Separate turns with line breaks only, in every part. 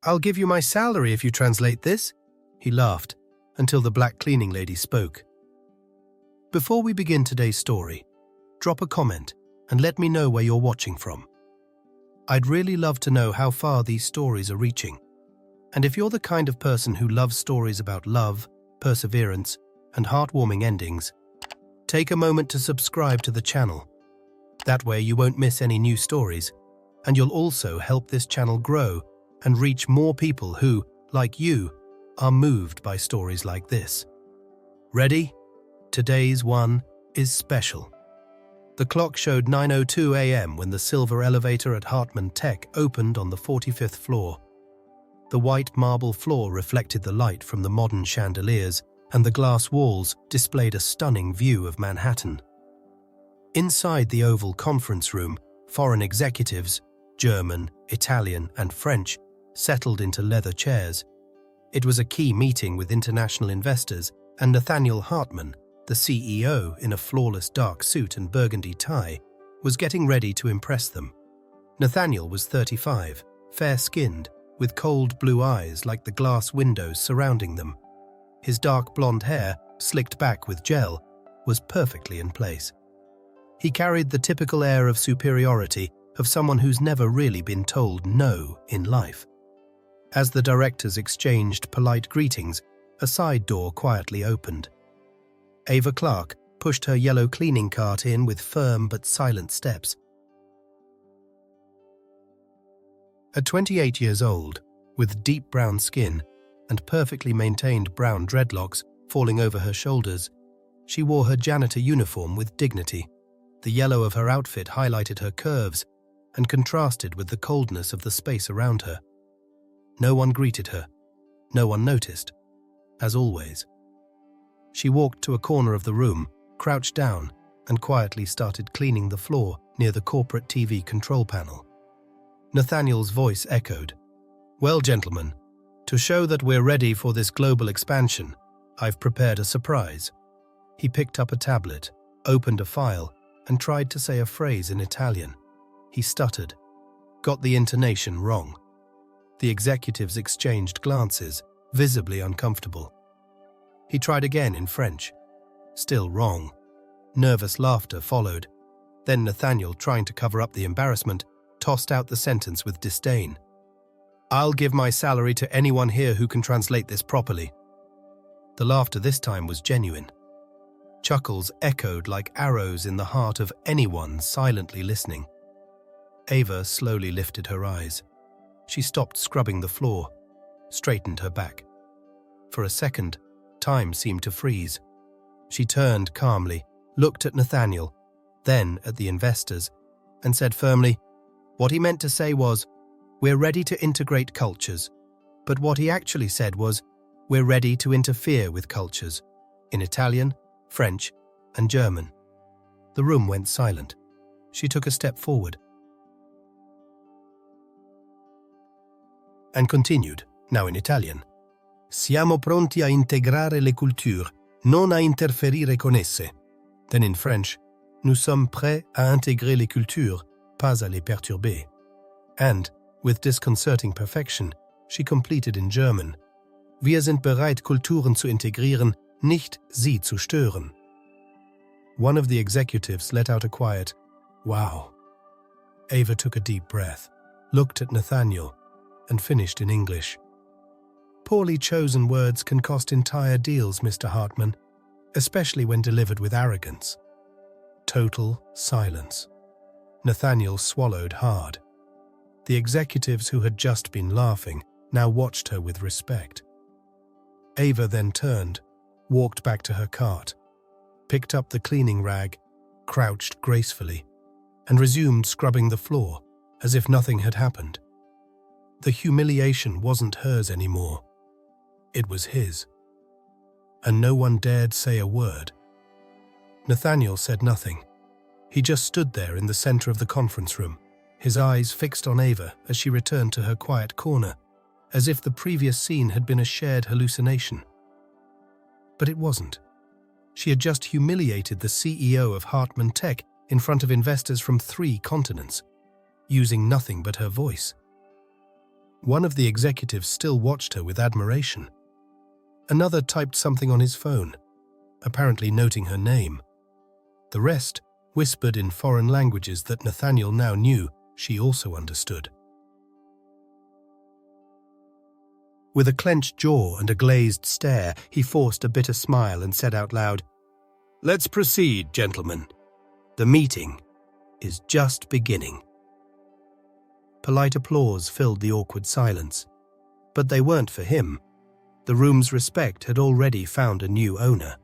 I'll give you my salary if you translate this. He laughed until the black cleaning lady spoke. Before we begin today's story, drop a comment and let me know where you're watching from. I'd really love to know how far these stories are reaching. And if you're the kind of person who loves stories about love, perseverance, and heartwarming endings, take a moment to subscribe to the channel. That way you won't miss any new stories, and you'll also help this channel grow and reach more people who, like you, are moved by stories like this. Ready? Today's one is special. The clock showed 9:02 a.m. when the silver elevator at Hartman Tech opened on the 45th floor. The white marble floor reflected the light from the modern chandeliers, and the glass walls displayed a stunning view of Manhattan. Inside the Oval Conference Room, foreign executives, German, Italian, and French, settled into leather chairs. It was a key meeting with international investors, and Nathaniel Hartman, the CEO in a flawless dark suit and burgundy tie, was getting ready to impress them. Nathaniel was 35, fair-skinned, with cold blue eyes like the glass windows surrounding them. His dark blonde hair, slicked back with gel, was perfectly in place. He carried the typical air of superiority of someone who's never really been told no in life. As the directors exchanged polite greetings, a side door quietly opened. Ava Clarke pushed her yellow cleaning cart in with firm but silent steps. At 28 years old, with deep brown skin and perfectly maintained brown dreadlocks falling over her shoulders, she wore her janitor uniform with dignity. The yellow of her outfit highlighted her curves and contrasted with the coldness of the space around her. No one greeted her. No one noticed. As always. She walked to a corner of the room, crouched down, and quietly started cleaning the floor near the corporate TV control panel. Nathaniel's voice echoed. "Well, gentlemen, to show that we're ready for this global expansion, I've prepared a surprise." He picked up a tablet, opened a file, and tried to say a phrase in Italian. He stuttered, got the intonation wrong. The executives exchanged glances, visibly uncomfortable. He tried again in French. Still wrong. Nervous laughter followed. Then Nathaniel, trying to cover up the embarrassment, tossed out the sentence with disdain. "I'll give my salary to anyone here who can translate this properly." The laughter this time was genuine. Chuckles echoed like arrows in the heart of anyone silently listening. Ava slowly lifted her eyes. She stopped scrubbing the floor, straightened her back. For a second, time seemed to freeze. She turned calmly, looked at Nathaniel, then at the investors, and said firmly, what he meant to say was, "We're ready to integrate cultures." But what he actually said was, "We're ready to interfere with cultures," in Italian, French, and German. The room went silent. She took a step forward and continued, now in Italian. "Siamo pronti a integrare le culture, non a interferire con esse." Then in French, "Nous sommes prêts à intégrer les cultures, pas à les perturber." And, with disconcerting perfection, she completed in German, "Wir sind bereit, Kulturen zu integrieren, nicht sie zu stören." One of the executives let out a quiet, "Wow." Ava took a deep breath, looked at Nathaniel, and finished in English. "Poorly chosen words can cost entire deals, Mr. Hartman, especially when delivered with arrogance." Total silence. Nathaniel swallowed hard. The executives who had just been laughing now watched her with respect. Ava then turned, walked back to her cart, picked up the cleaning rag, crouched gracefully, and resumed scrubbing the floor as if nothing had happened. The humiliation wasn't hers anymore. It was his. And no one dared say a word. Nathaniel said nothing. He just stood there in the center of the conference room, his eyes fixed on Ava as she returned to her quiet corner, as if the previous scene had been a shared hallucination. But it wasn't. She had just humiliated the CEO of Hartman Tech in front of investors from 3 continents, using nothing but her voice. One of the executives still watched her with admiration. Another typed something on his phone, apparently noting her name. The rest whispered in foreign languages that Nathaniel now knew she also understood. With a clenched jaw and a glazed stare, he forced a bitter smile and said out loud, "Let's proceed, gentlemen. The meeting is just beginning." Polite applause filled the awkward silence. But they weren't for him. The room's respect had already found a new owner.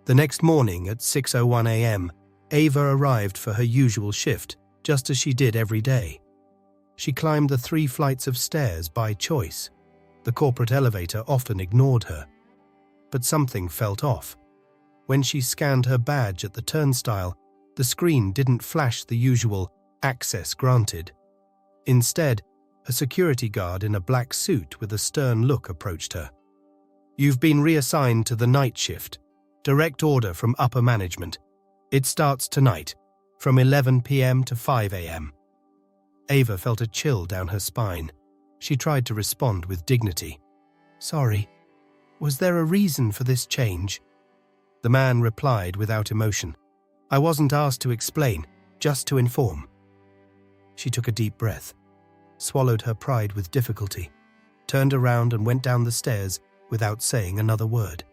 The next morning at 6:01 a.m., Ava arrived for her usual shift, just as she did every day. She climbed the 3 flights of stairs by choice. The corporate elevator often ignored her. But something felt off. When she scanned her badge at the turnstile, the screen didn't flash the usual "access granted." Instead, a security guard in a black suit with a stern look approached her. "You've been reassigned to the night shift. Direct order from upper management. It starts tonight, from 11 p.m. to 5 a.m. Ava felt a chill down her spine. She tried to respond with dignity. "Sorry, was there a reason for this change?" The man replied without emotion. "I wasn't asked to explain, just to inform." She took a deep breath, swallowed her pride with difficulty, turned around and went down the stairs without saying another word.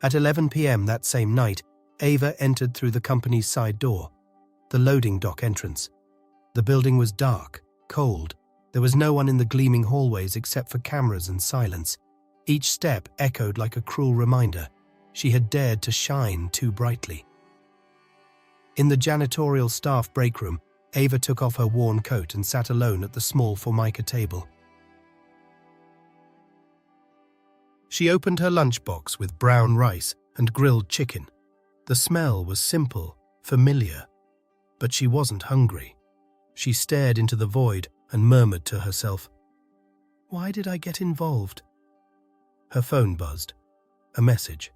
At 11 p.m. that same night, Ava entered through the company's side door, the loading dock entrance. The building was dark, cold. There was no one in the gleaming hallways except for cameras and silence. Each step echoed like a cruel reminder. She had dared to shine too brightly. In the janitorial staff break room, Ava took off her worn coat and sat alone at the small formica table. She opened her lunchbox with brown rice and grilled chicken. The smell was simple, familiar, but she wasn't hungry. She stared into the void and murmured to herself, "Why did I get involved?" Her phone buzzed. A message.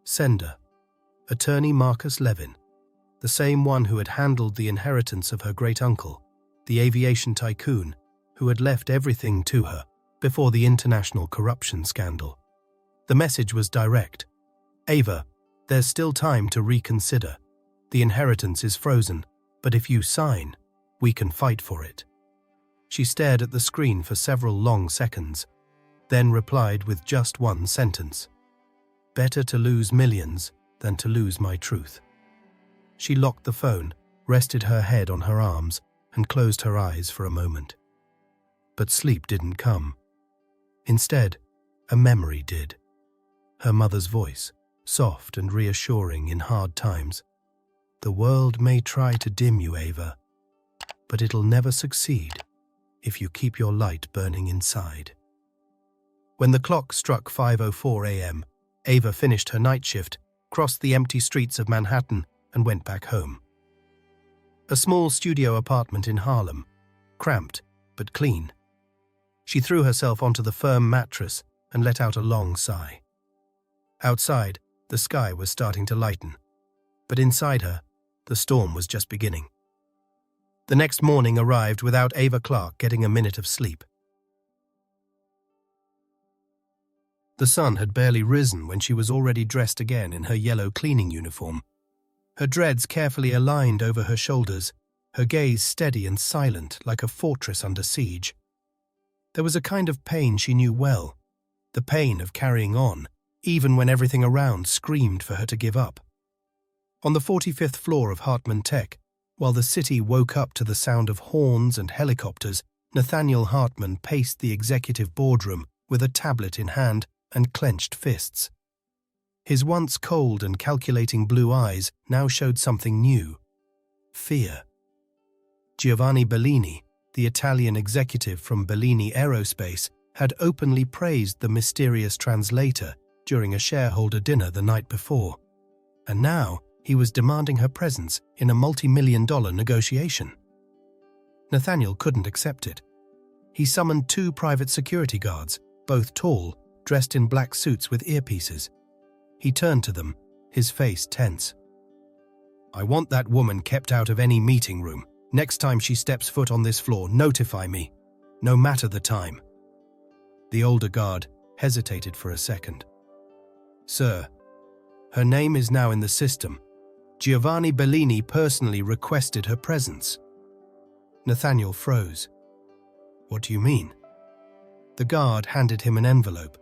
Sender, Attorney Marcus Levin, the same one who had handled the inheritance of her great-uncle, the aviation tycoon who had left everything to her before the international corruption scandal. The message was direct. "Ava, there's still time to reconsider. The inheritance is frozen, but if you sign, we can fight for it." She stared at the screen for several long seconds, then replied with just one sentence. "Better to lose millions than to lose my truth." She locked the phone, rested her head on her arms, and closed her eyes for a moment. But sleep didn't come. Instead, a memory did. Her mother's voice, soft and reassuring in hard times. "The world may try to dim you, Ava, but it'll never succeed if you keep your light burning inside." When the clock struck 5:04 a.m., Ava finished her night shift, crossed the empty streets of Manhattan, and went back home. A small studio apartment in Harlem, cramped but clean. She threw herself onto the firm mattress and let out a long sigh. Outside, the sky was starting to lighten, but inside her, the storm was just beginning. The next morning arrived without Ava Clarke getting a minute of sleep. The sun had barely risen when she was already dressed again in her yellow cleaning uniform. Her dreads carefully aligned over her shoulders, her gaze steady and silent like a fortress under siege. There was a kind of pain she knew well, the pain of carrying on, even when everything around screamed for her to give up. On the 45th floor of Hartman Tech, while the city woke up to the sound of horns and helicopters, Nathaniel Hartman paced the executive boardroom with a tablet in hand and clenched fists. His once cold and calculating blue eyes now showed something new: fear. Giovanni Bellini, the Italian executive from Bellini Aerospace, had openly praised the mysterious translator during a shareholder dinner the night before, and now he was demanding her presence in a multi-million-dollar negotiation. Nathaniel couldn't accept it. He summoned 2 private security guards, both tall, dressed in black suits with earpieces. He turned to them, his face tense. "I want that woman kept out of any meeting room. Next time she steps foot on this floor, notify me." no matter the time. The older guard hesitated for a second. Sir, her name is now in the system. Giovanni Bellini personally requested her presence. Nathaniel froze. What do you mean? The guard handed him an envelope.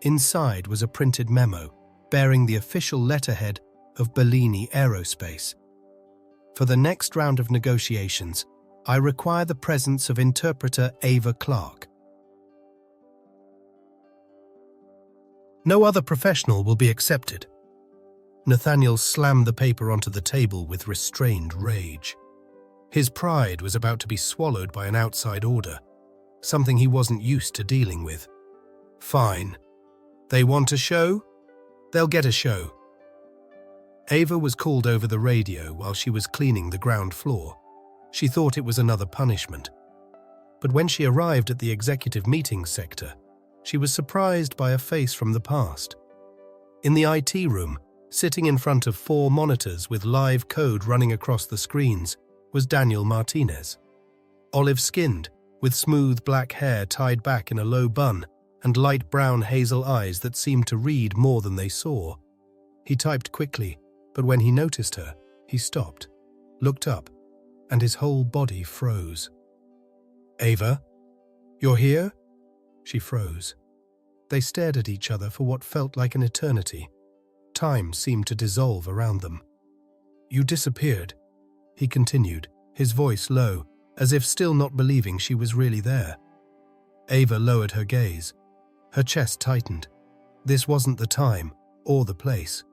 Inside was a printed memo bearing the official letterhead of Bellini Aerospace. For the next round of negotiations, I require the presence of interpreter Ava Clarke. No other professional will be accepted. Nathaniel slammed the paper onto the table with restrained rage. His pride was about to be swallowed by an outside order, something he wasn't used to dealing with. Fine. They want a show? They'll get a show. Ava was called over the radio while she was cleaning the ground floor. She thought it was another punishment. But when she arrived at the executive meeting sector, she was surprised by a face from the past. In the IT room, sitting in front of 4 monitors with live code running across the screens, was Daniel Martinez. Olive-skinned, with smooth black hair tied back in a low bun and light brown hazel eyes that seemed to read more than they saw. He typed quickly, but when he noticed her, he stopped, looked up, and his whole body froze. Ava, you're here? She froze. They stared at each other for what felt like an eternity. Time seemed to dissolve around them. You disappeared, he continued, his voice low, as if still not believing she was really there. Ava lowered her gaze. Her chest tightened. This wasn't the time, or the place.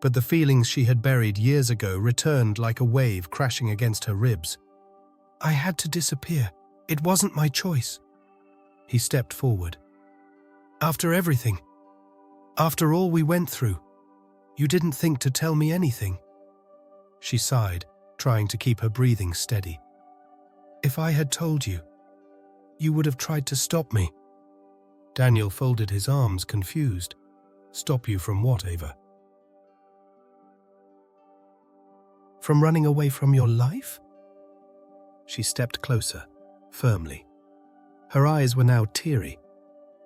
But the feelings she had buried years ago returned like a wave crashing against her ribs. I had to disappear. It wasn't my choice. He stepped forward. After everything, after all we went through, you didn't think to tell me anything. She sighed, trying to keep her breathing steady. If I had told you, you would have tried to stop me. Daniel folded his arms, confused. Stop you from what, Ava? From running away from your life? She stepped closer, firmly. Her eyes were now teary,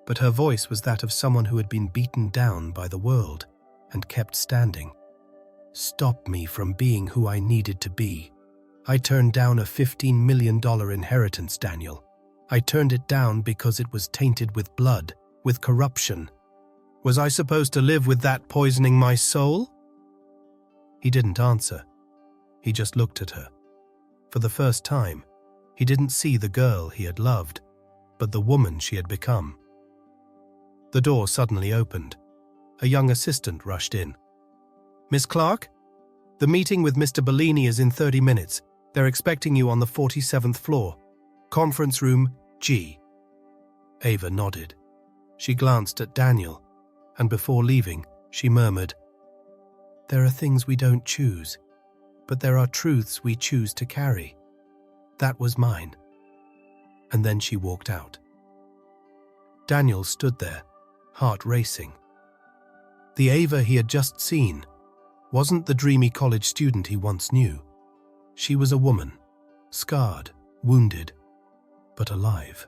but her voice was that of someone who had been beaten down by the world and kept standing. Stop me from being who I needed to be. I turned down a $15 million inheritance, Daniel. I turned it down because it was tainted with blood, with corruption. Was I supposed to live with that poisoning my soul? He didn't answer. He just looked at her. For the first time, he didn't see the girl he had loved, but the woman she had become. The door suddenly opened. A young assistant rushed in. Miss Clarke? The meeting with Mr. Bellini is in 30 minutes. They're expecting you on the 47th floor. Conference room G. Ava nodded. She glanced at Daniel, and before leaving, she murmured, There are things we don't choose, but there are truths we choose to carry. That was mine. And then she walked out. Daniel stood there, heart racing. The Ava he had just seen wasn't the dreamy college student he once knew. She was a woman, scarred, wounded, but alive.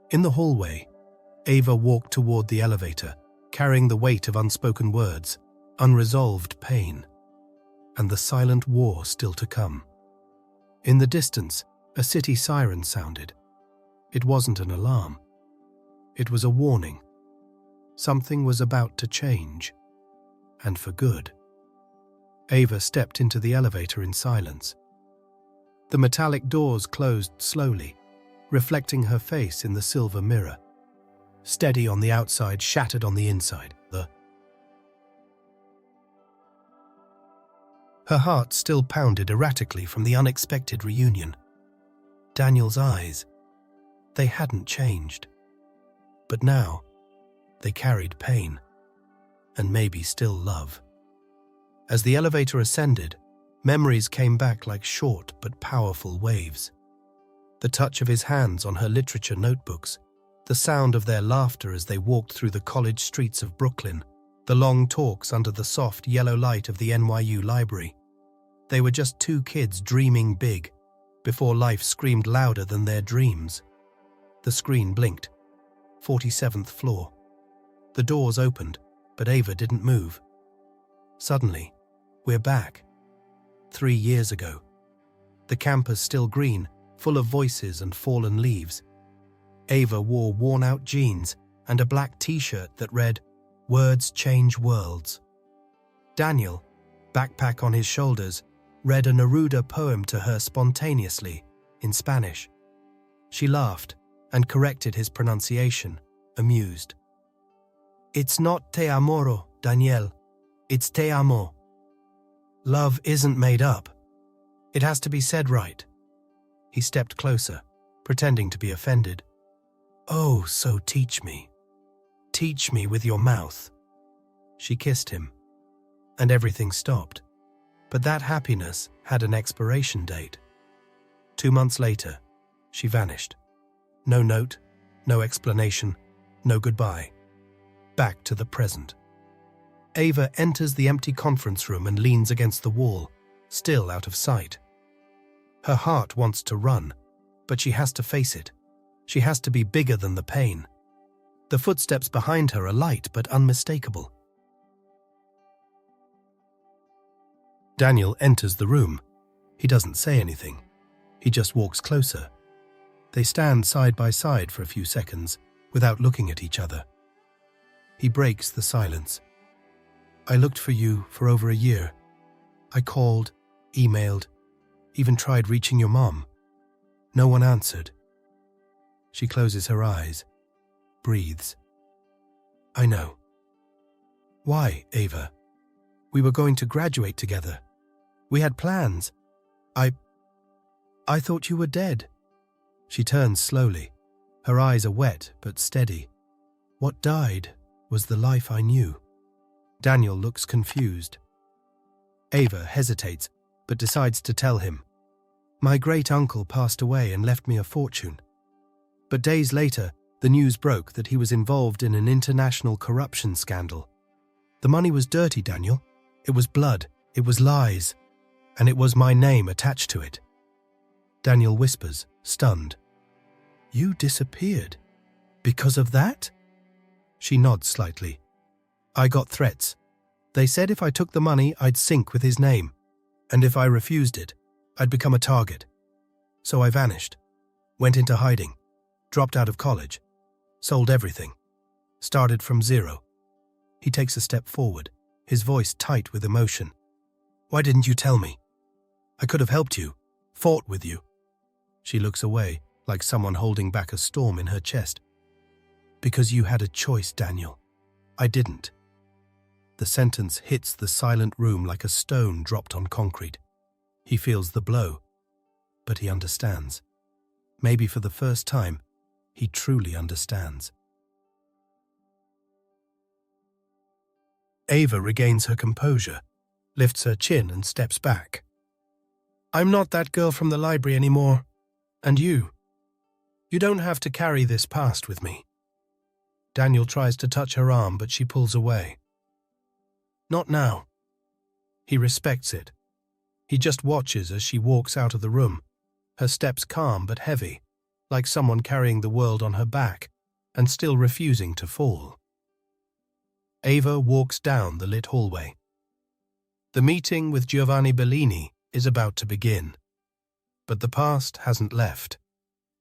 In the hallway, Ava walked toward the elevator, carrying the weight of unspoken words, unresolved pain, and the silent war still to come. In the distance, a city siren sounded. It wasn't an alarm. It was a warning. Something was about to change, and for good. Ava stepped into the elevator in silence. The metallic doors closed slowly, reflecting her face in the silver mirror. Steady on the outside, shattered on the inside. Her heart still pounded erratically from the unexpected reunion. Daniel's eyes, they hadn't changed. But now, they carried pain, and maybe still love. As the elevator ascended, memories came back like short but powerful waves. The touch of his hands on her literature notebooks, the sound of their laughter as they walked through the college streets of Brooklyn, the long talks under the soft yellow light of the NYU library. They were just two kids dreaming big, before life screamed louder than their dreams. The screen blinked. 47th floor. The doors opened, but Ava didn't move. Suddenly, we're back. 3 years ago. The campus still green, full of voices and fallen leaves. Ava wore worn-out jeans and a black t-shirt that read, "Words change worlds." Daniel, backpack on his shoulders, read a Neruda poem to her spontaneously, in Spanish. She laughed and corrected his pronunciation, amused. "It's not te amoro, Daniel. It's te amo. Love isn't made up. It has to be said right." He stepped closer, pretending to be offended. "Oh, so teach me. Teach me with your mouth." She kissed him, and everything stopped. But that happiness had an expiration date. 2 months later, she vanished. No note, no explanation, no goodbye. Back to the present. Ava enters the empty conference room and leans against the wall, still out of sight. Her heart wants to run, but she has to face it. She has to be bigger than the pain. The footsteps behind her are light but unmistakable. Daniel enters the room. He doesn't say anything. He just walks closer. They stand side by side for a few seconds, without looking at each other. He breaks the silence. "I looked for you for over a year. I called, emailed, even tried reaching your mom. No one answered." She closes her eyes, breathes. "I know." "Why, Ava? We were going to graduate together. We had plans. I thought you were dead." She turns slowly. Her eyes are wet but steady. "What died was the life I knew." Daniel looks confused. Ava hesitates, but decides to tell him. "My great-uncle passed away and left me a fortune." But days later, the news broke that he was involved in an international corruption scandal. "The money was dirty, Daniel. It was blood, it was lies, and it was my name attached to it." Daniel whispers, stunned. "You disappeared. Because of that?" She nods slightly. "I got threats. They said if I took the money, I'd sink with his name, and if I refused it, I'd become a target. So I vanished, went into hiding, dropped out of college, sold everything, started from zero." He takes a step forward, his voice tight with emotion. "Why didn't you tell me? I could have helped you, fought with you." She looks away, like someone holding back a storm in her chest. "Because you had a choice, Daniel. I didn't." The sentence hits the silent room like a stone dropped on concrete. He feels the blow, but he understands. Maybe for the first time, he truly understands. Ava regains her composure, lifts her chin and steps back. "I'm not that girl from the library anymore. And you don't have to carry this past with me." Daniel tries to touch her arm, but she pulls away. "Not now." He respects it. He just watches as she walks out of the room, her steps calm but heavy, like someone carrying the world on her back and still refusing to fall. Ava walks down the lit hallway. The meeting with Giovanni Bellini is about to begin. But the past hasn't left.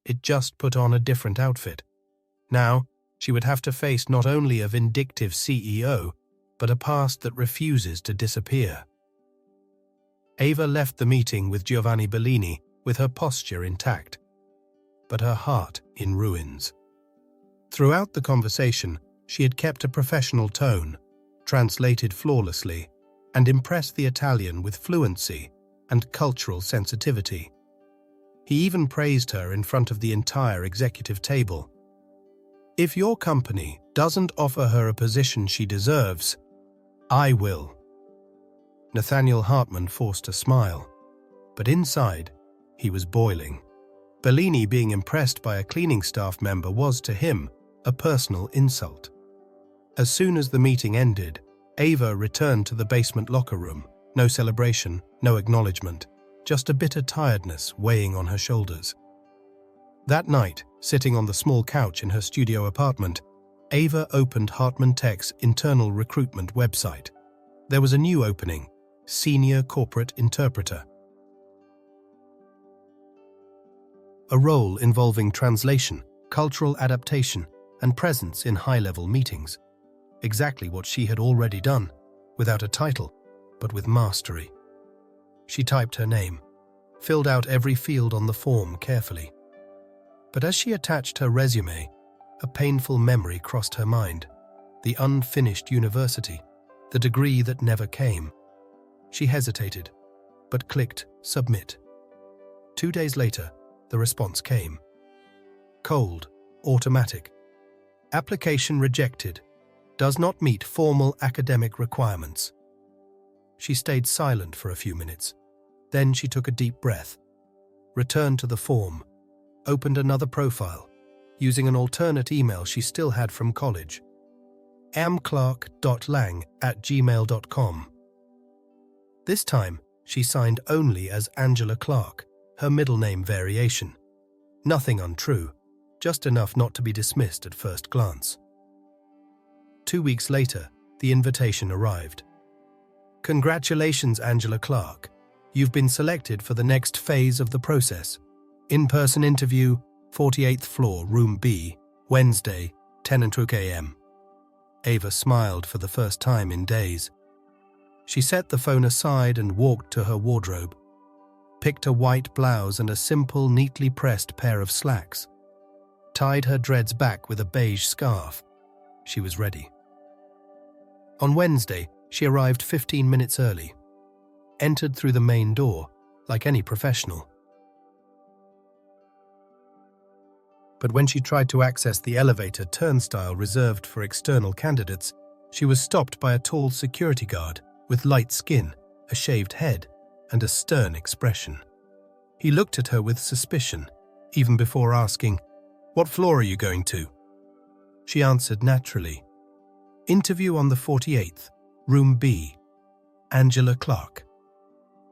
It just put on a different outfit. Now, she would have to face not only a vindictive CEO, but a past that refuses to disappear. Ava left the meeting with Giovanni Bellini with her posture intact, but her heart in ruins. Throughout the conversation, she had kept a professional tone, translated flawlessly, and impressed the Italian with fluency and cultural sensitivity. He even praised her in front of the entire executive table. "If your company doesn't offer her a position she deserves, I will." Nathaniel Hartman forced a smile, but inside, he was boiling. Bellini being impressed by a cleaning staff member was, to him, a personal insult. As soon as the meeting ended, Ava returned to the basement locker room. No celebration, no acknowledgement, just a bitter tiredness weighing on her shoulders. That night, sitting on the small couch in her studio apartment, Ava opened Hartman Tech's internal recruitment website. There was a new opening, Senior Corporate Interpreter. A role involving translation, cultural adaptation, and presence in high-level meetings. Exactly what she had already done, without a title, but with mastery. She typed her name, filled out every field on the form carefully. But as she attached her resume, a painful memory crossed her mind. The unfinished university, the degree that never came. She hesitated, but clicked Submit. 2 days later, the response came. Cold, automatic. Application rejected. Does not meet formal academic requirements. She stayed silent for a few minutes. Then she took a deep breath, returned to the form, opened another profile, using an alternate email she still had from college. amclark.lang@gmail.com. This time, she signed only as Angela Clarke, her middle name variation. Nothing untrue, just enough not to be dismissed at first glance. 2 weeks later, the invitation arrived. Congratulations, Angela Clarke. You've been selected for the next phase of the process. In-person interview, 48th floor, room B, Wednesday, 10:00 a.m. Ava smiled for the first time in days. She set the phone aside and walked to her wardrobe, picked a white blouse and a simple, neatly pressed pair of slacks, tied her dreads back with a beige scarf. She was ready. On Wednesday, she arrived 15 minutes early, entered through the main door, like any professional. But when she tried to access the elevator turnstile reserved for external candidates, she was stopped by a tall security guard with light skin, a shaved head, and a stern expression. He looked at her with suspicion, even before asking, "What floor are you going to?" She answered naturally, "Interview on the 48th, room B, Angela Clarke."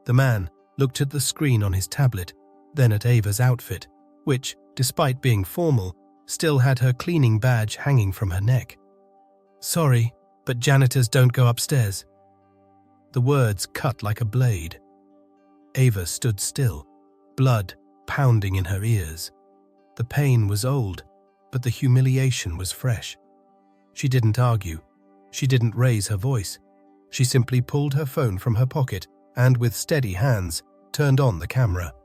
The man looked at the screen on his tablet, then at Ava's outfit, which, despite being formal, still had her cleaning badge hanging from her neck. "Sorry, but janitors don't go upstairs." The words cut like a blade. Ava stood still, blood pounding in her ears. The pain was old, but the humiliation was fresh. She didn't argue. She didn't raise her voice. She simply pulled her phone from her pocket and, with steady hands, turned on the camera.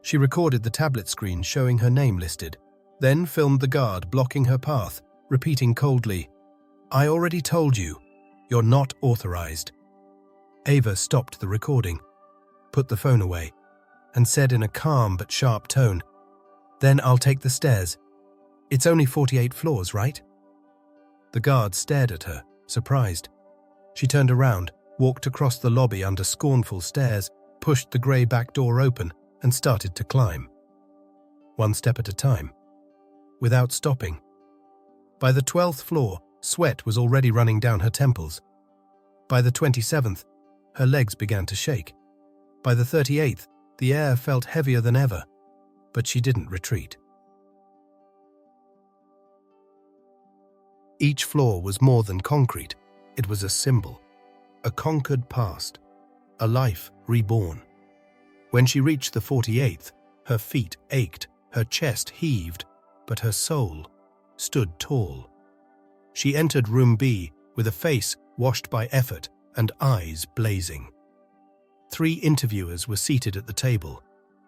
She recorded the tablet screen showing her name listed, then filmed the guard blocking her path, repeating coldly, "I already told you, you're not authorized." Ava stopped the recording, put the phone away, and said in a calm but sharp tone, "Then I'll take the stairs. It's only 48 floors, right?" The guard stared at her, surprised. She turned around, walked across the lobby under scornful stares, pushed the grey back door open, and started to climb. One step at a time, without stopping. By the 12th floor, sweat was already running down her temples. By the 27th, her legs began to shake. By the 38th, the air felt heavier than ever, but she didn't retreat. Each floor was more than concrete. It was a symbol, a conquered past, a life reborn. When she reached the 48th, her feet ached, her chest heaved, but her soul stood tall. She entered room B with a face washed by effort and eyes blazing. 3 interviewers were seated at the table.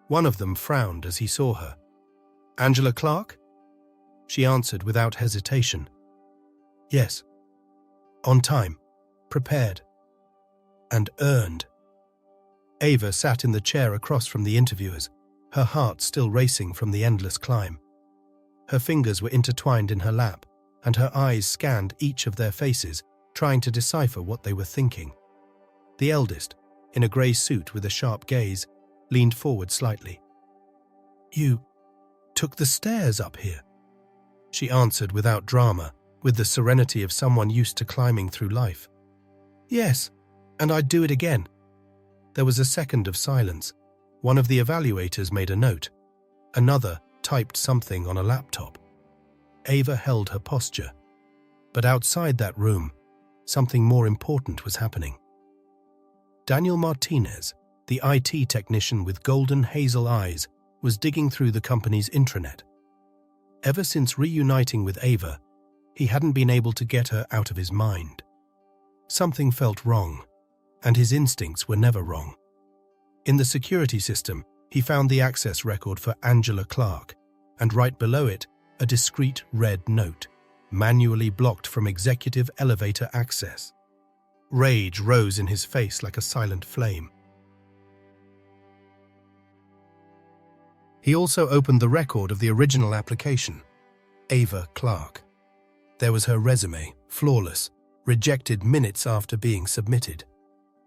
One of them frowned as he saw her. "Angela Clarke?" She answered without hesitation. "Yes." On time, prepared, and earned. Ava sat in the chair across from the interviewers, her heart still racing from the endless climb. Her fingers were intertwined in her lap, and her eyes scanned each of their faces, trying to decipher what they were thinking. The eldest, in a grey suit with a sharp gaze, leaned forward slightly. "You took the stairs up here?" She answered without drama, with the serenity of someone used to climbing through life. "Yes, and I'd do it again." There was a second of silence. One of the evaluators made a note. Another typed something on a laptop. Ava held her posture. But outside that room, something more important was happening. Daniel Martinez, the IT technician with golden hazel eyes, was digging through the company's intranet. Ever since reuniting with Ava, he hadn't been able to get her out of his mind. Something felt wrong, and his instincts were never wrong. In the security system, he found the access record for Ava Clarke, and right below it, a discreet red note, manually blocked from executive elevator access. Rage rose in his face like a silent flame. He also opened the record of the original application, Ava Clarke. There was her resume, flawless, rejected minutes after being submitted.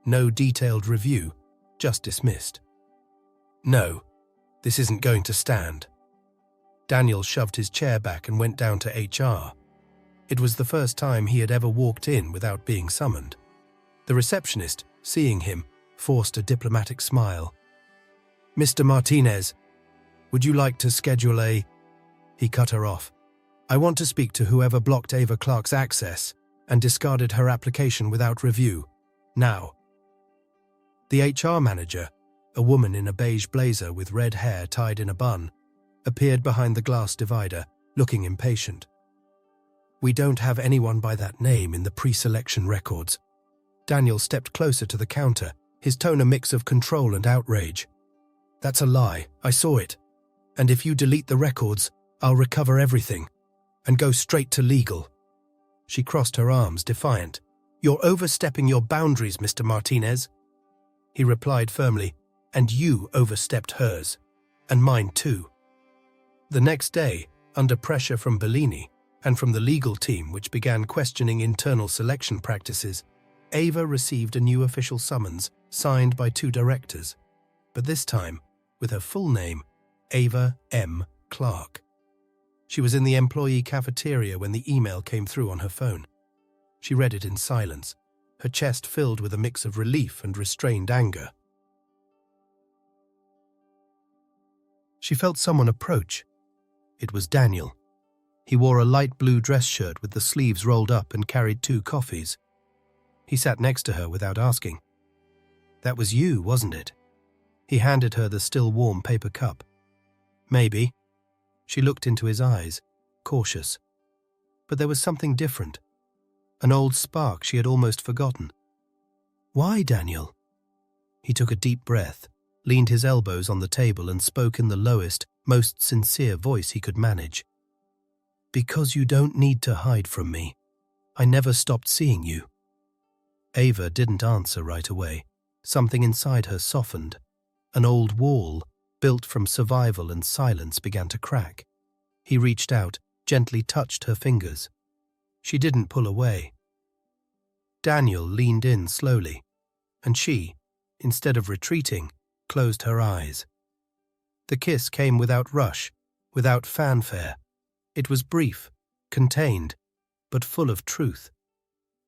No detailed review, just dismissed. No, this isn't going to stand. Daniel shoved his chair back and went down to HR. It was the first time he had ever walked in without being summoned. The receptionist, seeing him, forced a diplomatic smile. "Mr. Martinez, would you like to schedule a—" He cut her off. "I want to speak to whoever blocked Ava Clarke's access and discarded her application without review. Now." The HR manager, a woman in a beige blazer with red hair tied in a bun, appeared behind the glass divider, looking impatient. "We don't have anyone by that name in the pre-selection records." Daniel stepped closer to the counter, his tone a mix of control and outrage. "That's a lie. I saw it. And if you delete the records, I'll recover everything and go straight to legal." She crossed her arms, defiant. "You're overstepping your boundaries, Mr. Martinez." He replied firmly, "And you overstepped hers. And mine too." The next day, under pressure from Bellini and from the legal team, which began questioning internal selection practices, Ava received a new official summons signed by 2 directors, but this time with her full name, Ava M. Clarke. She was in the employee cafeteria when the email came through on her phone. She read it in silence, her chest filled with a mix of relief and restrained anger. She felt someone approach. It was Daniel. He wore a light blue dress shirt with the sleeves rolled up and carried 2 coffees. He sat next to her without asking. "That was you, wasn't it?" He handed her the still warm paper cup. "Maybe." She looked into his eyes, cautious. But there was something different. An old spark she had almost forgotten. "Why, Daniel?" He took a deep breath, leaned his elbows on the table and spoke in the lowest, most sincere voice he could manage. "Because you don't need to hide from me. I never stopped seeing you." Ava didn't answer right away. Something inside her softened. An old wall, built from survival and silence, began to crack. He reached out, gently touched her fingers. She didn't pull away. Daniel leaned in slowly, and she, instead of retreating, closed her eyes. The kiss came without rush, without fanfare. It was brief, contained, but full of truth,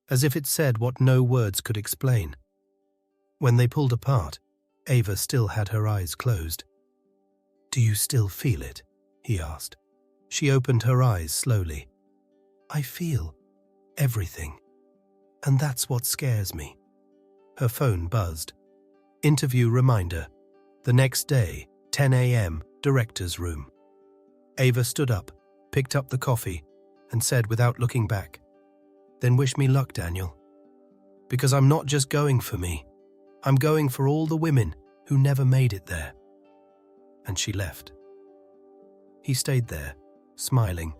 as if it said what no words could explain. When they pulled apart, Ava still had her eyes closed. "Do you still feel it?" he asked. She opened her eyes slowly. "I feel everything, and that's what scares me." Her phone buzzed. Interview reminder. The next day, 10 a.m., director's room. Ava stood up, picked up the coffee, and said without looking back, "Then wish me luck, Daniel. Because I'm not just going for me. I'm going for all the women who never made it there." And she left. He stayed there, smiling,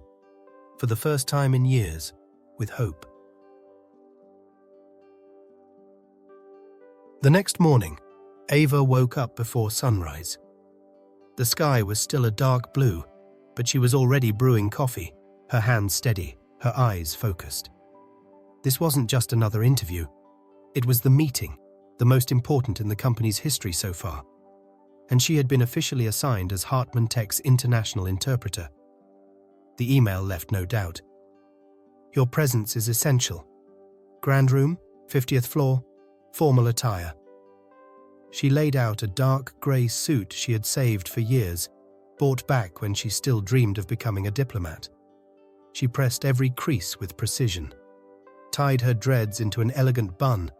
for the first time in years, with hope. The next morning, Ava woke up before sunrise. The sky was still a dark blue, but she was already brewing coffee, her hands steady, her eyes focused. This wasn't just another interview. It was the meeting, the most important in the company's history so far. And she had been officially assigned as Hartman Tech's international interpreter. The email left no doubt. "Your presence is essential. Grand room, 50th floor, formal attire." She laid out a dark grey suit she had saved for years, bought back when she still dreamed of becoming a diplomat. She pressed every crease with precision, tied her dreads into an elegant bun,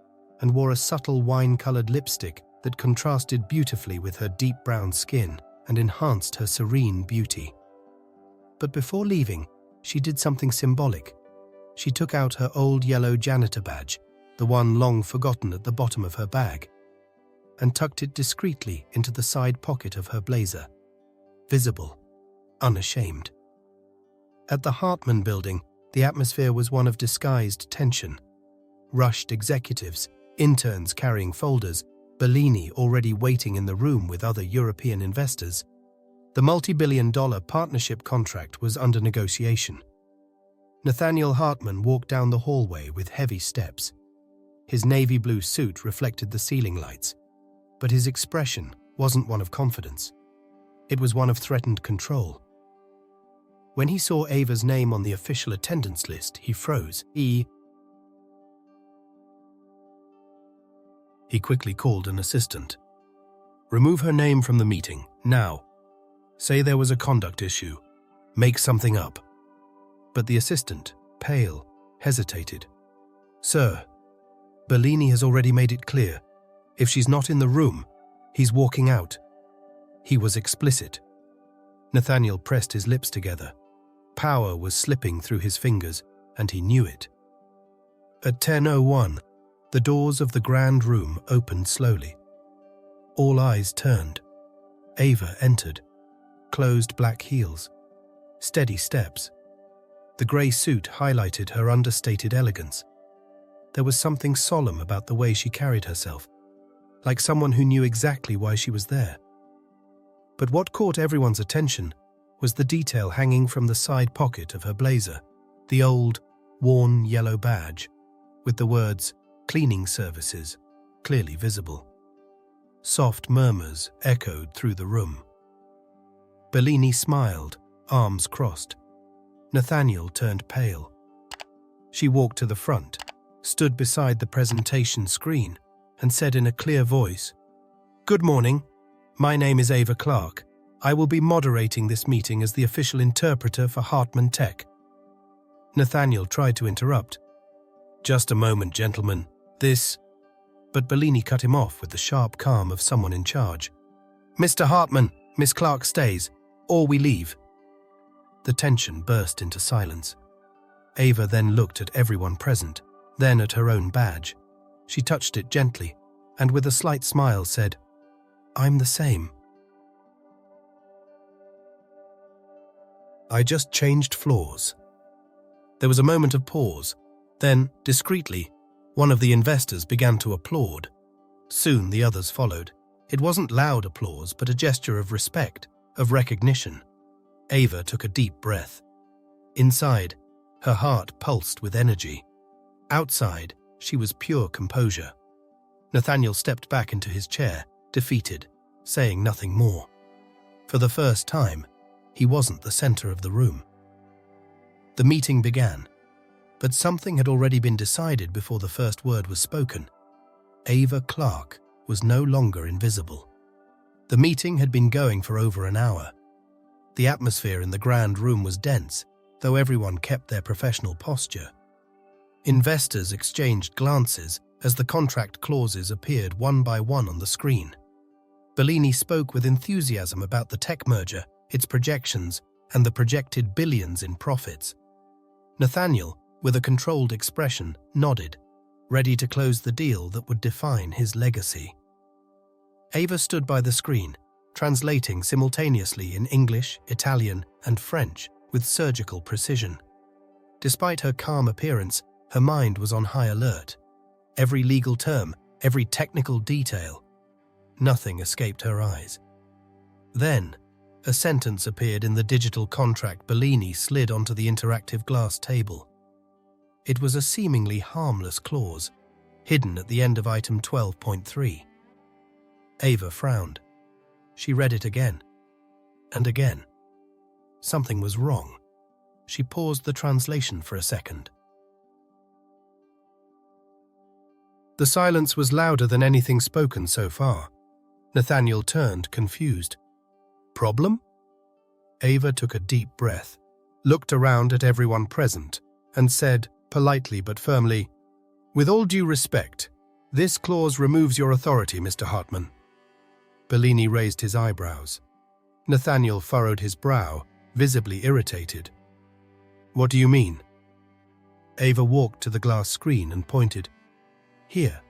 and wore a subtle wine-colored lipstick that contrasted beautifully with her deep brown skin and enhanced her serene beauty. But before leaving, she did something symbolic. She took out her old yellow janitor badge, the one long forgotten at the bottom of her bag, and tucked it discreetly into the side pocket of her blazer, visible, unashamed. At the Hartman building, the atmosphere was one of disguised tension. Rushed executives, interns carrying folders, Bellini already waiting in the room with other European investors. The multi-billion-dollar partnership contract was under negotiation. Nathaniel Hartman walked down the hallway with heavy steps. His navy blue suit reflected the ceiling lights, but his expression wasn't one of confidence. It was one of threatened control. When he saw Ava's name on the official attendance list, he froze. He quickly called an assistant. "Remove her name from the meeting, now. Say there was a conduct issue. Make something up." But the assistant, pale, hesitated. "Sir, Bellini has already made it clear. If she's not in the room, he's walking out." He was explicit. Nathaniel pressed his lips together. Power was slipping through his fingers, and he knew it. At 10:01, the doors of the grand room opened slowly. All eyes turned. Ava entered. Closed black heels. Steady steps. The grey suit highlighted her understated elegance. There was something solemn about the way she carried herself, like someone who knew exactly why she was there. But what caught everyone's attention was the detail hanging from the side pocket of her blazer, the old, worn yellow badge, with the words "Cleaning Services" clearly visible. Soft murmurs echoed through the room. Bellini smiled, arms crossed. Nathaniel turned pale. She walked to the front, stood beside the presentation screen, and said in a clear voice, "Good morning. My name is Ava Clarke. I will be moderating this meeting as the official interpreter for Hartman Tech." Nathaniel tried to interrupt. "Just a moment, gentlemen. This..." But Bellini cut him off with the sharp calm of someone in charge. "Mr. Hartman, Miss Clarke stays, or we leave." The tension burst into silence. Ava then looked at everyone present, then at her own badge. She touched it gently, and with a slight smile said, "I'm the same. I just changed floors." There was a moment of pause. Then, discreetly, one of the investors began to applaud. Soon the others followed. It wasn't loud applause, but a gesture of respect, of recognition. Ava took a deep breath. Inside, her heart pulsed with energy. Outside, she was pure composure. Nathaniel stepped back into his chair, defeated, saying nothing more. For the first time, he wasn't the center of the room. The meeting began, but something had already been decided before the first word was spoken. Ava Clarke was no longer invisible. The meeting had been going for over an hour. The atmosphere in the grand room was dense, though everyone kept their professional posture. Investors exchanged glances as the contract clauses appeared one by one on the screen. Bellini spoke with enthusiasm about the tech merger, its projections, and the projected billions in profits. Nathaniel, with a controlled expression, nodded, ready to close the deal that would define his legacy. Ava stood by the screen, translating simultaneously in English, Italian, and French with surgical precision. Despite her calm appearance, her mind was on high alert. Every legal term, every technical detail. Nothing escaped her eyes. Then, a sentence appeared in the digital contract Bellini slid onto the interactive glass table. It was a seemingly harmless clause, hidden at the end of item 12.3. Ava frowned. She read it again, and again. Something was wrong. She paused the translation for a second. The silence was louder than anything spoken so far. Nathaniel turned, confused. "Problem?" Ava took a deep breath, looked around at everyone present, and said, politely but firmly, "With all due respect, this clause removes your authority, Mr. Hartman." Bellini raised his eyebrows. Nathaniel furrowed his brow, visibly irritated. "What do you mean?" Ava walked to the glass screen and pointed. "Here.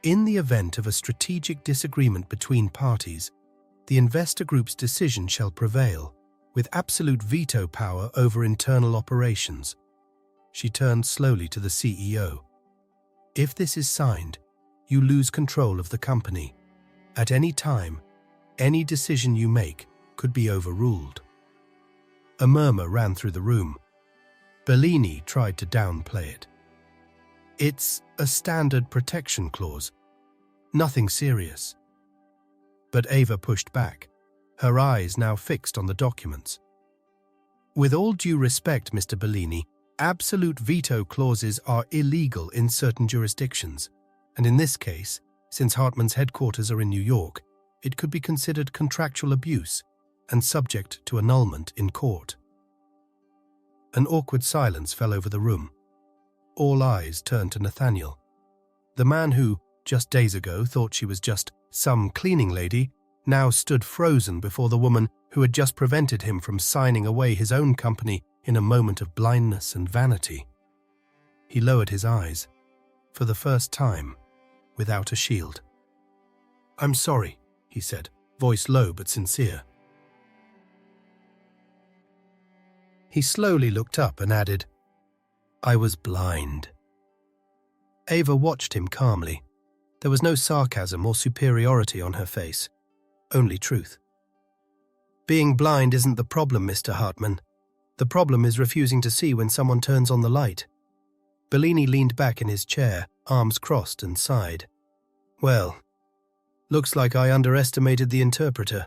In the event of a strategic disagreement between parties, the investor group's decision shall prevail, with absolute veto power over internal operations." She turned slowly to the CEO. "If this is signed, you lose control of the company. At any time, any decision you make could be overruled." A murmur ran through the room. Bellini tried to downplay it. "It's a standard protection clause. Nothing serious." But Ava pushed back, her eyes now fixed on the documents. "With all due respect, Mr. Bellini, absolute veto clauses are illegal in certain jurisdictions, and in this case, since Hartman's headquarters are in New York, it could be considered contractual abuse and subject to annulment in court." An awkward silence fell over the room. All eyes turned to Nathaniel. The man who, just days ago, thought she was just some cleaning lady, now stood frozen before the woman who had just prevented him from signing away his own company in a moment of blindness and vanity. He lowered his eyes, for the first time, without a shield. "I'm sorry," he said, voice low but sincere. He slowly looked up and added, "I was blind." Ava watched him calmly. There was no sarcasm or superiority on her face, only truth. "Being blind isn't the problem, Mr. Hartman. The problem is refusing to see when someone turns on the light." Bellini leaned back in his chair, arms crossed, and sighed. "Well, looks like I underestimated the interpreter."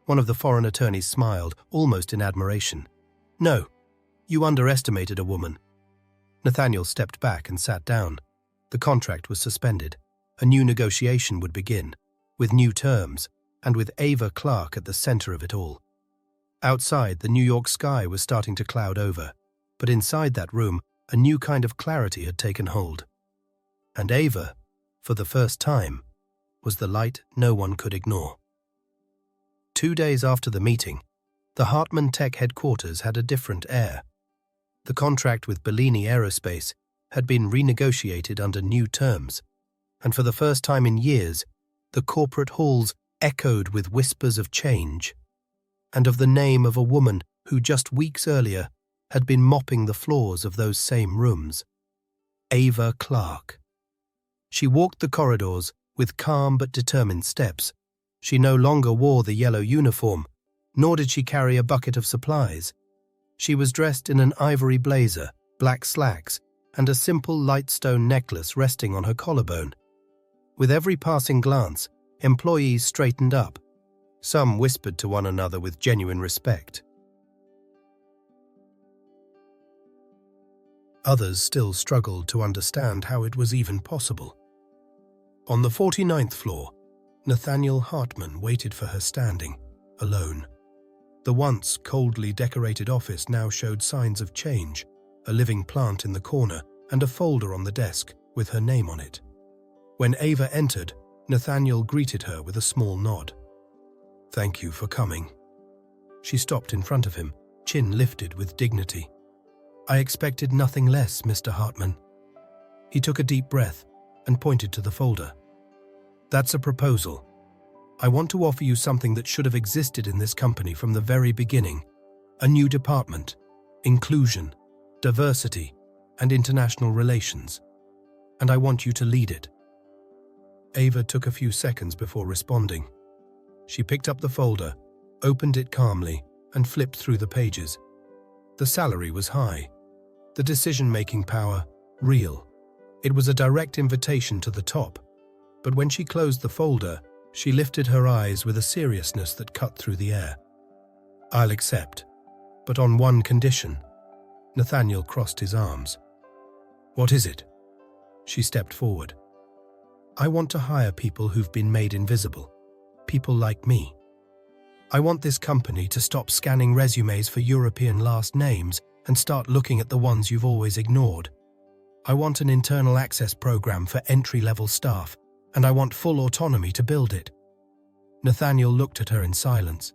One of the foreign attorneys smiled, almost in admiration. "No, you underestimated a woman." Nathaniel stepped back and sat down. The contract was suspended. A new negotiation would begin, with new terms, and with Ava Clarke at the center of it all. Outside, the New York sky was starting to cloud over, but inside that room, a new kind of clarity had taken hold. And Ava, for the first time, was the light no one could ignore. 2 days after the meeting, the Hartman Tech headquarters had a different air. The contract with Bellini Aerospace had been renegotiated under new terms, and for the first time in years, the corporate halls echoed with whispers of change, and of the name of a woman who just weeks earlier had been mopping the floors of those same rooms. Ava Clarke. She walked the corridors with calm but determined steps. She no longer wore the yellow uniform, nor did she carry a bucket of supplies. She was dressed in an ivory blazer, black slacks, and a simple light stone necklace resting on her collarbone. With every passing glance, employees straightened up. Some whispered to one another with genuine respect. Others still struggled to understand how it was even possible. On the 49th floor, Nathaniel Hartman waited for her standing, alone. The once coldly decorated office now showed signs of change, a living plant in the corner and a folder on the desk with her name on it. When Ava entered, Nathaniel greeted her with a small nod. "Thank you for coming." She stopped in front of him, chin lifted with dignity. "I expected nothing less, Mr. Hartman." He took a deep breath and pointed to the folder. "That's a proposal. I want to offer you something that should have existed in this company from the very beginning. A new department, inclusion, diversity, and international relations. And I want you to lead it." Ava took a few seconds before responding. She picked up the folder, opened it calmly, and flipped through the pages. The salary was high. The decision-making power, real. It was a direct invitation to the top. But when she closed the folder, she lifted her eyes with a seriousness that cut through the air. "I'll accept, but on one condition." Nathaniel crossed his arms. "What is it?" She stepped forward. "I want to hire people who've been made invisible. People like me." I want this company to stop scanning resumes for European last names and start looking at the ones you've always ignored. I want an internal access program for entry-level staff, and I want full autonomy to build it." Nathaniel looked at her in silence.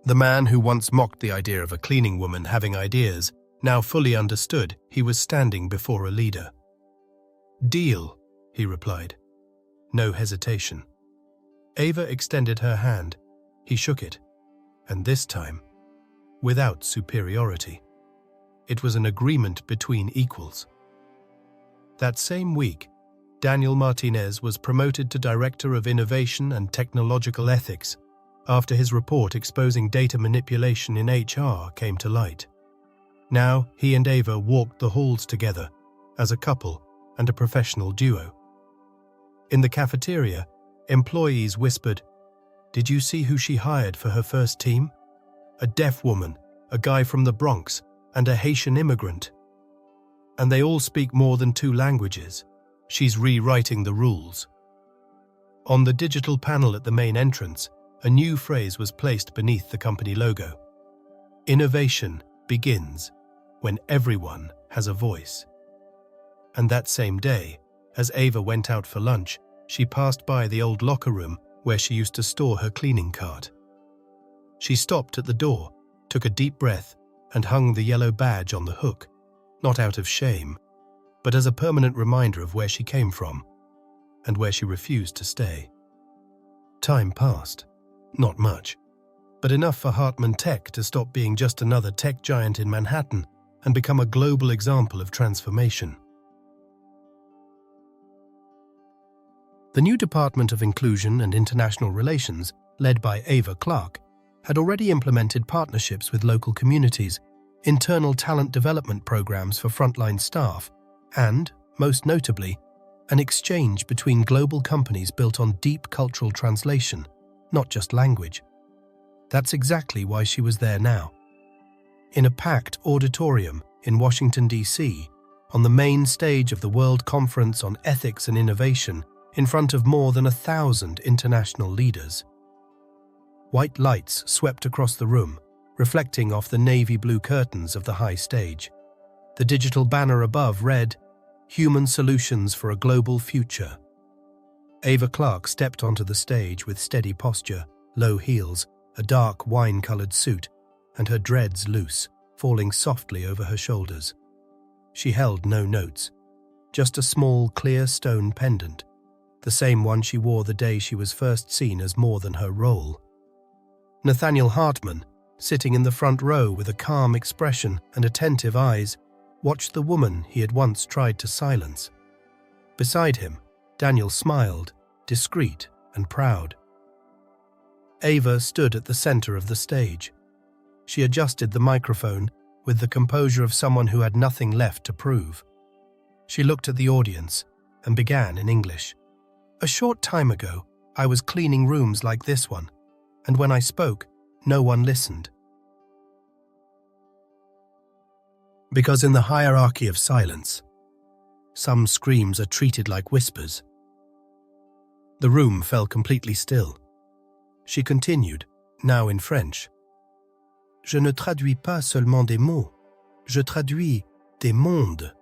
The man who once mocked the idea of a cleaning woman having ideas now fully understood he was standing before a leader. "Deal," he replied. No hesitation. Ava extended her hand. He shook it, and this time, without superiority. It was an agreement between equals. That same week, Daniel Martinez was promoted to Director of Innovation and Technological Ethics after his report exposing data manipulation in HR came to light. Now, he and Ava walked the halls together as a couple and a professional duo. In the cafeteria, employees whispered, "Did you see who she hired for her first team? A deaf woman, a guy from the Bronx, and a Haitian immigrant. And they all speak more than 2 languages. She's rewriting the rules." On the digital panel at the main entrance, a new phrase was placed beneath the company logo. "Innovation begins when everyone has a voice." And that same day, as Ava went out for lunch, she passed by the old locker room where she used to store her cleaning cart. She stopped at the door, took a deep breath, and hung the yellow badge on the hook, not out of shame, but as a permanent reminder of where she came from and where she refused to stay. Time passed. Not much, but enough for Hartman Tech to stop being just another tech giant in Manhattan and become a global example of transformation. The new Department of Inclusion and International Relations, led by Ava Clarke, had already implemented partnerships with local communities, internal talent development programs for frontline staff, and, most notably, an exchange between global companies built on deep cultural translation, not just language. That's exactly why she was there now. In a packed auditorium in Washington, D.C., on the main stage of the World Conference on Ethics and Innovation, in front of more than 1,000 international leaders. White lights swept across the room, reflecting off the navy blue curtains of the high stage. The digital banner above read, "Human Solutions for a Global Future." Ava Clarke stepped onto the stage with steady posture, low heels, a dark wine-colored suit, and her dreads loose, falling softly over her shoulders. She held no notes, just a small, clear stone pendant, the same one she wore the day she was first seen as more than her role. Nathaniel Hartman, sitting in the front row with a calm expression and attentive eyes, watched the woman he had once tried to silence. Beside him, Daniel smiled, discreet and proud. Ava stood at the center of the stage. She adjusted the microphone with the composure of someone who had nothing left to prove. She looked at the audience and began in English. "A short time ago, I was cleaning rooms like this one, and when I spoke, no one listened. Because in the hierarchy of silence, some screams are treated like whispers." The room fell completely still. She continued, now in French. "Je ne traduis pas seulement des mots, je traduis des mondes.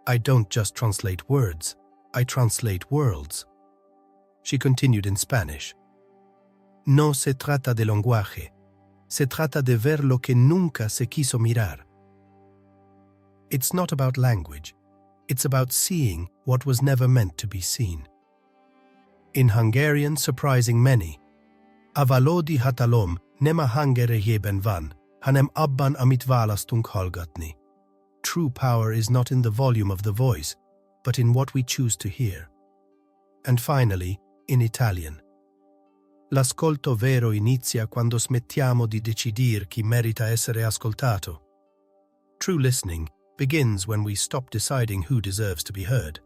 I don't just translate words, I translate worlds." She continued in Spanish. "No se trata de lenguaje, se trata de ver lo que nunca se quiso mirar. It's not about language, it's about seeing what was never meant to be seen." In Hungarian, surprising many, "Avalodi hatalom nema hangere jeben van, hanem abban amit választunk hallgatni." True power is not in the volume of the voice, but in what we choose to hear. And finally, in Italian, "L'ascolto vero inizia quando smettiamo di decidir chi merita essere ascoltato." True listening begins when we stop deciding who deserves to be heard.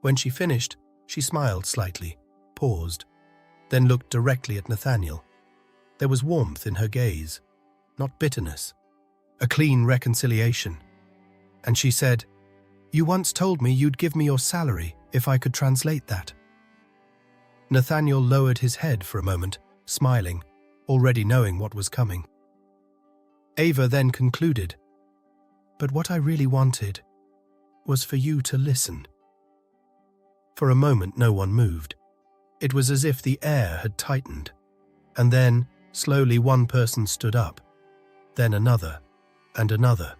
When she finished, she smiled slightly, paused, then looked directly at Nathaniel. There was warmth in her gaze, not bitterness, a clean reconciliation. And she said, "You once told me you'd give me your salary if I could translate that." Nathaniel lowered his head for a moment, smiling, already knowing what was coming. Ava then concluded, "But what I really wanted was for you to listen." For a moment no one moved. It was as if the air had tightened. And then, slowly one person stood up, then another, and another,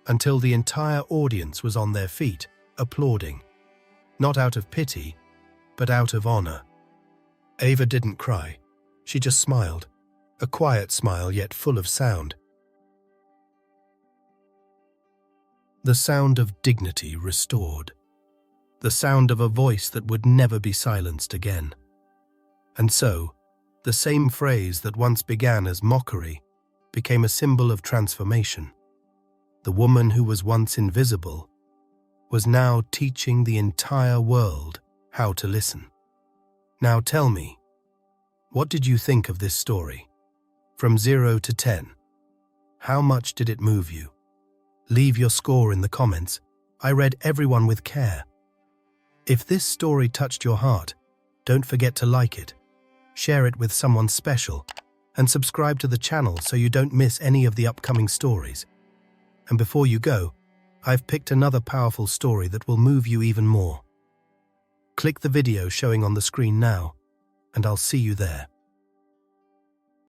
until the entire audience was on their feet, applauding. Not out of pity, but out of honor. Ava didn't cry. She just smiled, a quiet smile yet full of sound. The sound of dignity restored. The sound of a voice that would never be silenced again. And so, the same phrase that once began as mockery became a symbol of transformation. The woman who was once invisible was now teaching the entire world how to listen. Now tell me, what did you think of this story? From 0 to 10, how much did it move you? Leave your score in the comments. I read everyone with care. If this story touched your heart, don't forget to like it, share it with someone special, and subscribe to the channel so you don't miss any of the upcoming stories. And before you go, I've picked another powerful story that will move you even more. Click the video showing on the screen now, and I'll see you there.